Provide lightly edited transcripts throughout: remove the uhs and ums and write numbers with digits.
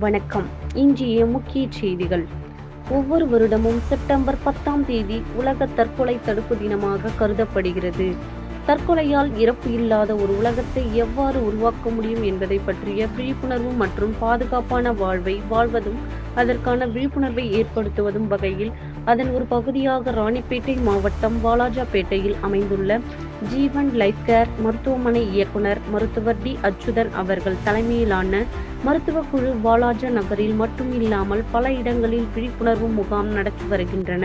வணக்கம். இன்றைய முக்கிய செய்திகள். ஒவ்வொரு வருடமும் செப்டம்பர் 10ஆம் தேதி உலக தற்கொலை தடுப்பு தினமாக கருதப்படுகிறது. தற்கொலையால் இறப்பு இல்லாத ஒரு உலகத்தை எவ்வாறு உருவாக்க முடியும் என்பதை பற்றிய விழிப்புணர்வு மற்றும் பாதுகாப்பான வாழ்வை வாழ்வதும் அதற்கான விழிப்புணர்வை ஏற்படுத்துவதும் வகையில் அதன் ஒரு பகுதியாக ராணிப்பேட்டை மாவட்டம் வாலாஜாபேட்டையில் அமைந்துள்ள ஜீவன் லைஃப் கேர் மருத்துவமனை இயக்குனர் மருத்துவர் டி அச்சுதன் அவர்கள் தலைமையிலான மருத்துவ குழு வாலாஜா நகரில் மட்டும் இல்லாமல் பல இடங்களில் விழிப்புணர்வு முகாம் நடத்தி வருகின்றன.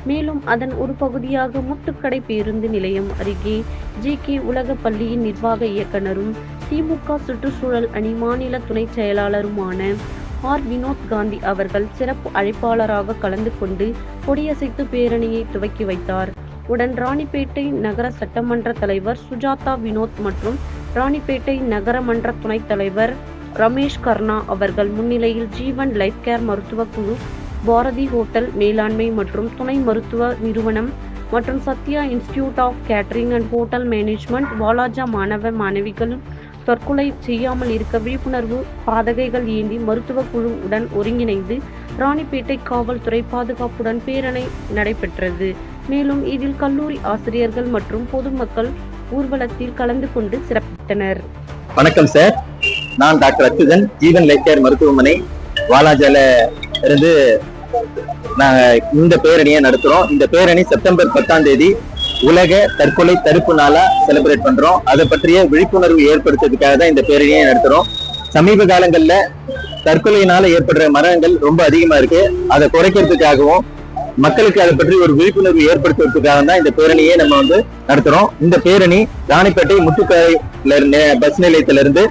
மேலும் அதன் ஒரு பகுதியாக முட்டுக்கடை பேருந்து நிலையம் அருகே ஜே.கே. உலக பள்ளியின் நிர்வாக இயக்குனரும் திமுக சுற்றுச்சூழல் அணி மாநில துணை செயலாளருமான ஆர். வினோத் காந்தி அவர்கள் சிறப்பு அழைப்பாளராக கலந்து கொண்டு கொடியசைத்து பேரணியை துவக்கி வைத்தார். உடன் ராணிப்பேட்டை நகர சட்டமன்ற தலைவர் சுஜாதா வினோத் மற்றும் ராணிப்பேட்டை நகரமன்ற துணைத் தலைவர் ரமேஷ் கர்ணா அவர்கள் முன்னிலையில் ஜீவன் லைஃப் கேர் மருத்துவ குழு, பாரதி ஹோட்டல் மேலாண்மை மற்றும் துணை மருத்துவ நிறுவனம் மற்றும் Sathya institute of catering and hotel management, Walajah மாணவ மாணவிகளும் தற்கொலை செய்யாமல் இருக்க விழிப்புணர்வு பதாகைகள் ஏந்தி மருத்துவ குழு உடன் ஒருங்கிணைந்து ராணிப்பேட்டை காவல்துறை பாதுகாப்புடன் பேரணி நடைபெற்றது. மேலும் இதில் கல்லூரி ஆசிரியர்கள் மற்றும் பொதுமக்கள் ஊர்வலத்தில் கலந்து கொண்டு சிறப்பித்தனர். வணக்கம் சார், நான் டாக்டர் அச்சுதன், ஜீவன் லைஃப் கேர் மருத்துவமனை வாலாஜால இருந்து நாங்க இந்த பேரணியை நடத்துறோம். இந்த பேரணி செப்டம்பர் 10ஆம் தேதி உலக தற்கொலை தடுப்பு நாளா செலிப்ரேட் பண்றோம். அதை பற்றிய விழிப்புணர்வு ஏற்படுத்துறதுக்காக தான் இந்த பேரணியை நடத்துறோம். சமீப காலங்கள்ல தற்கொலையினால ஏற்படுற மரணங்கள் ரொம்ப அதிகமா இருக்கு. அதை குறைக்கிறதுக்காகவும் மக்களுக்கு அதை பற்றி ஒரு விழிப்புணர்வு ஏற்படுத்துவதற்காக தான் இந்த பேரணியை நம்ம நடத்துறோம். இந்த பேரணி ராணிப்பேட்டை முட்டுக்கடை பஸ் நிலையத்தில இருந்து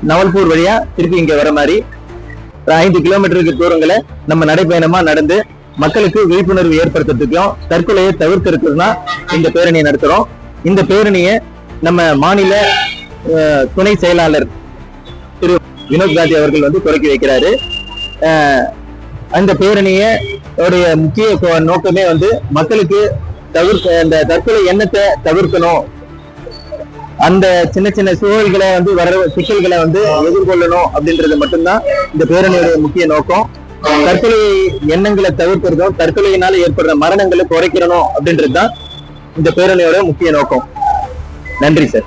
நவல்பூர் வழியா திருப்பி இங்க வர மாதிரி 5 கிலோமீட்டருக்கு தூரங்களை நம்ம நடைபயணமா நடந்து மக்களுக்கு விழிப்புணர்வு ஏற்படுத்துறதுக்கும் தற்கொலையை தவிர்க்கிறதுக்கு தான் இந்த பேரணியை நடத்துறோம். இந்த பேரணியை நம்ம மாநில துணை செயலாளர் திரு வினோத் காந்தி அவர்கள் தொடக்கி வைக்கிறாரு. அந்த பேரணியை முக்கிய நோக்கமே மக்களுக்கு இந்த தற்கொலை எண்ணத்தை தவிர்க்கணும், அந்த சின்ன சின்ன சூழல்களை வர சிக்கல்களை எதிர்கொள்ளணும் அப்படின்றது மட்டும்தான் இந்த பேரணியோட முக்கிய நோக்கம். தற்கொலை எண்ணங்களை தவிர்க்கிறதும் தற்கொலையினால ஏற்படுற மரணங்களை குறைக்கிறணும் அப்படின்றது தான் இந்த பேரணியோட முக்கிய நோக்கம். நன்றி சார்.